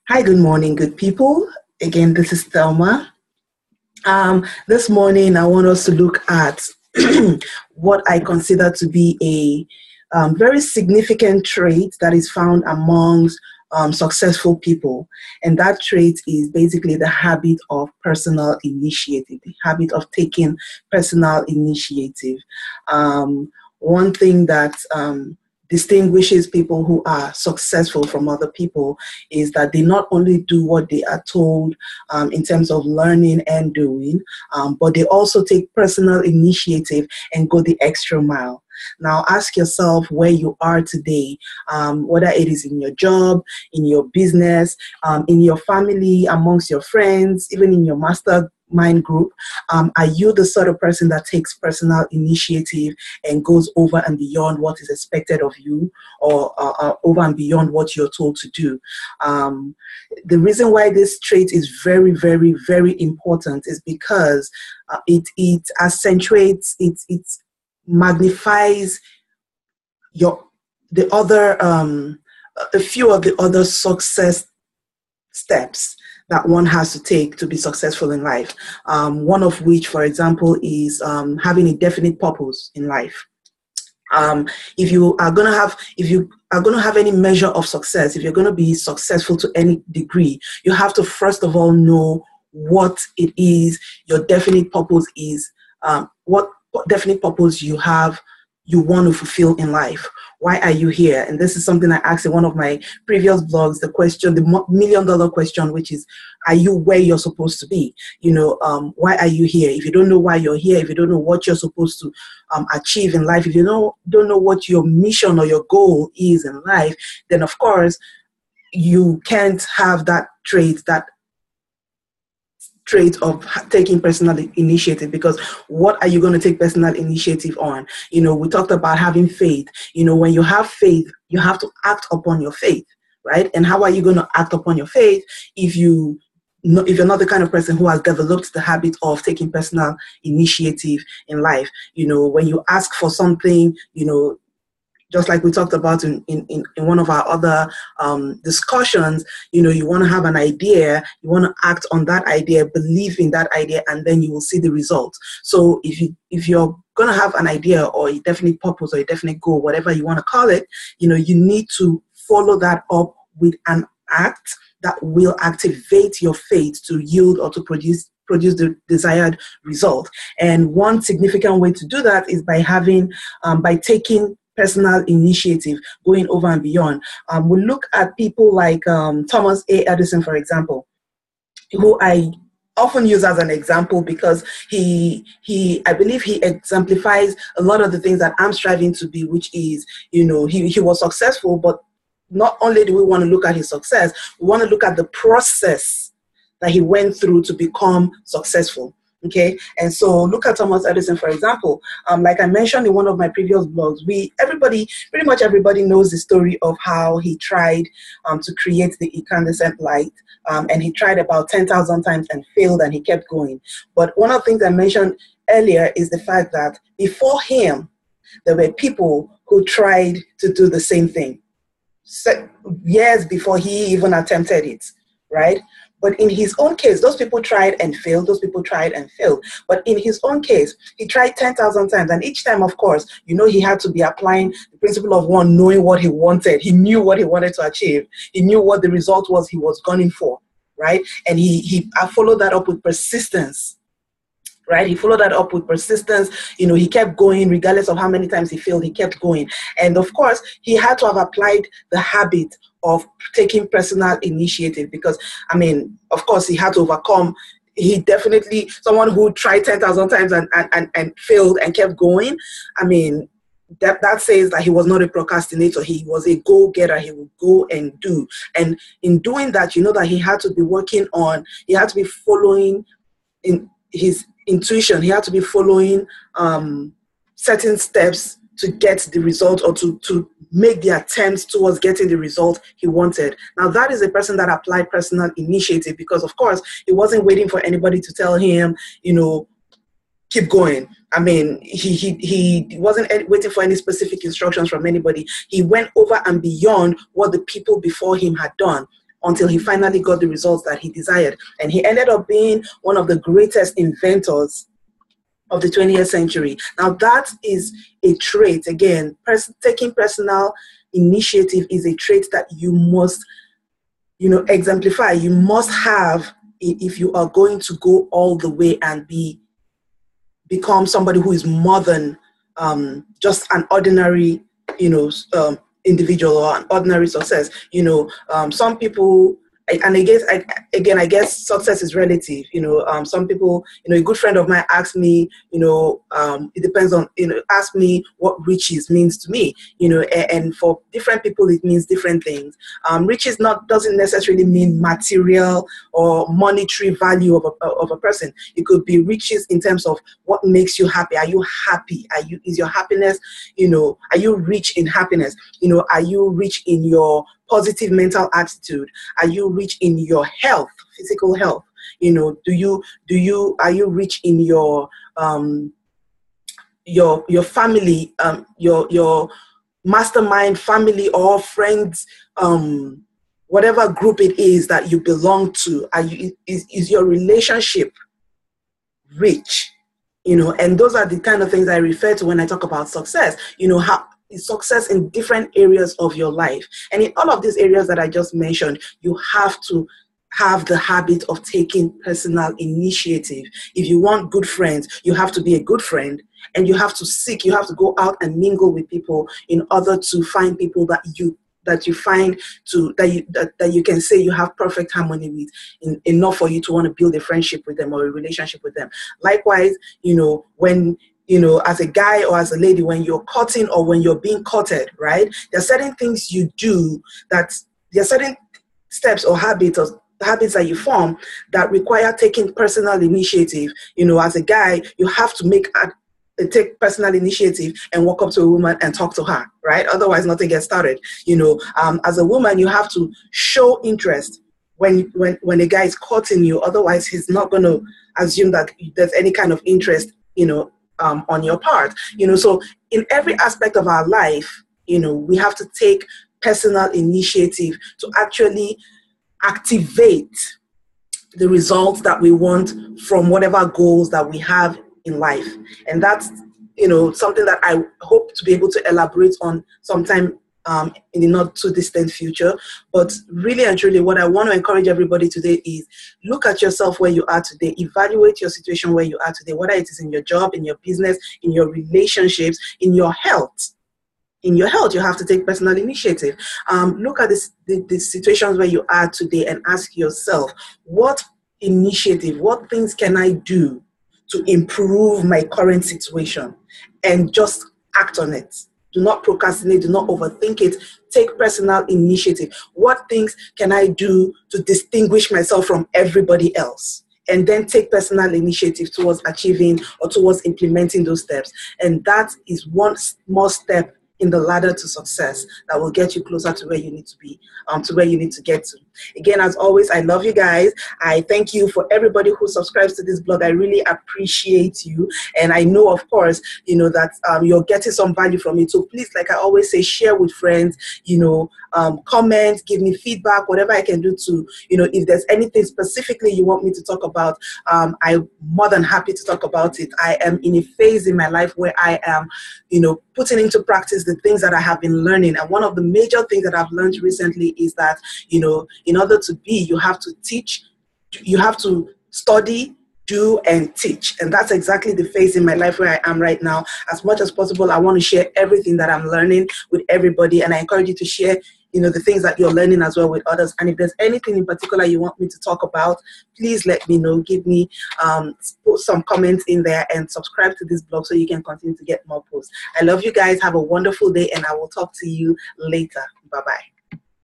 Hi, good morning, good people. Again, this is Thelma. This morning, I want us to look at what I consider to be a very significant trait that is found amongst successful people. And that trait is basically the habit of personal initiative, the habit of taking personal initiative. One thing that distinguishes people who are successful from other people is that they not only do what they are told in terms of learning and doing, but they also take personal initiative and go the extra mile. Now, ask yourself where you are today, whether it is in your job, in your business, in your family, amongst your friends, even in your mastermind group. Are you the sort of person that takes personal initiative and goes over and beyond what is expected of you, or over and beyond what you're told to do? The reason why this trait is very, very, very important is because it accentuates, it magnifies the other a few of the other success steps that one has to take to be successful in life. One of which, for example, is having a definite purpose in life. If you are going to have any measure of success, if you're going to be successful to any degree, you have to first of all know what it is your definite purpose is, what definite purpose you want to fulfill in life. Why are you here? And this is something I asked in one of my previous blogs, the million-dollar question, which is, are you where you're supposed to be? Why are you here? If you don't know why you're here, if you don't know what you're supposed to achieve in life, if you don't know what your mission or your goal is in life, then of course you can't have that trait of taking personal initiative, because what are you going to take personal initiative on? We talked about having faith. When you have faith, you have to act upon your faith, right? And how are you going to act upon your faith if you're not the kind of person who has developed the habit of taking personal initiative in life? When you ask for something, just like we talked about in one of our other discussions, you want to have an idea, you want to act on that idea, believe in that idea, and then you will see the results. So if you're going to have an idea or a definite purpose or a definite goal, whatever you want to call it, you need to follow that up with an act that will activate your faith to yield or to produce the desired result. And one significant way to do that is by taking personal initiative, going over and beyond. We look at people like Thomas A. Edison, for example, who I often use as an example because I believe he exemplifies a lot of the things that I'm striving to be, which is, he was successful, but not only do we want to look at his success, we want to look at the process that he went through to become successful. Okay, and so look at Thomas Edison, for example. Like I mentioned in one of my previous blogs, pretty much everybody knows the story of how he tried to create the incandescent light, and he tried about 10,000 times and failed, and he kept going. But one of the things I mentioned earlier is the fact that before him, there were people who tried to do the same thing years before he even attempted it, right? But in his own case, those people tried and failed. But in his own case, he tried 10,000 times. And each time, of course, he had to be applying the principle of one, knowing what he wanted. He knew what he wanted to achieve. He knew what the result was he was gunning for, right? And he followed that up with persistence. Right? He followed that up with persistence. He kept going regardless of how many times he failed, he kept going. And of course, he had to have applied the habit of taking personal initiative because, of course, he had to overcome. He definitely, someone who tried 10,000 times and failed and kept going, that says that he was not a procrastinator. He was a go-getter. He would go and do. And in doing that, that he had to be following in his intuition. He had to be following certain steps to get the result, or to make the attempts towards getting the result he wanted. Now, that is a person that applied personal initiative because, of course, he wasn't waiting for anybody to tell him, keep going. He wasn't waiting for any specific instructions from anybody. He went over and beyond what the people before him had done. until he finally got the results that he desired. And he ended up being one of the greatest inventors of the 20th century. Now that is a trait. Again, taking personal initiative is a trait that you must, exemplify. You must have if you are going to go all the way and become somebody who is more than just an ordinary, individual or an ordinary success. Some people, and I guess success is relative. Some people, a good friend of mine asked me, it depends on, asked me what riches means to me, and for different people, it means different things. Riches doesn't necessarily mean material or monetary value of a person. It could be riches in terms of what makes you happy. Are you happy? Is your happiness, are you rich in happiness? Are you rich in your positive mental attitude? Are you rich in your health, physical health? Are you rich in your family, your mastermind family or friends, whatever group it is that you belong to? Is your relationship rich? And those are the kind of things I refer to when I talk about success. How success in different areas of your life. And in all of these areas that I just mentioned, you have to have the habit of taking personal initiative. If you want good friends, you have to be a good friend, and you have to go out and mingle with people in order to find people that you can say you have perfect harmony with, enough for you to want to build a friendship with them or a relationship with them. Likewise, when as a guy or as a lady, when you're courting or when you're being courted, right? There are certain things you do there are certain steps or habits that you form that require taking personal initiative. As a guy, you have to take personal initiative and walk up to a woman and talk to her, right? Otherwise, nothing gets started. As a woman, you have to show interest when a guy is courting you. Otherwise, he's not going to assume that there's any kind of interest, on your part. So in every aspect of our life, we have to take personal initiative to actually activate the results that we want from whatever goals that we have in life. And that's, something that I hope to be able to elaborate on sometime in the not too distant future. But really and truly, what I want to encourage everybody today is look at yourself where you are today, evaluate your situation where you are today, whether it is in your job, in your business, in your relationships, in your health. In your health, you have to take personal initiative. Look at the situations where you are today and ask yourself, what things can I do to improve my current situation? And just act on it. Do not procrastinate. Do not overthink it. Take personal initiative. What things can I do to distinguish myself from everybody else? And then take personal initiative towards achieving or towards implementing those steps. And that is one small step in the ladder to success that will get you closer to where you need to be, to where you need to get to. Again, as always, I love you guys. I thank you for everybody who subscribes to this blog. I really appreciate you. And I know, of course, that you're getting some value from it. So please, like I always say, share with friends, comment, give me feedback, whatever I can do to, if there's anything specifically you want me to talk about, I'm more than happy to talk about it. I am in a phase in my life where I am, putting into practice the things that I have been learning. And one of the major things that I've learned recently is that, in order to be, you have to teach, you have to study, do, and teach. And that's exactly the phase in my life where I am right now. As much as possible, I want to share everything that I'm learning with everybody. And I encourage you to share, the things that you're learning as well with others. And if there's anything in particular you want me to talk about, please let me know. Give me, put some comments in there and subscribe to this blog so you can continue to get more posts. I love you guys. Have a wonderful day, and I will talk to you later. Bye-bye.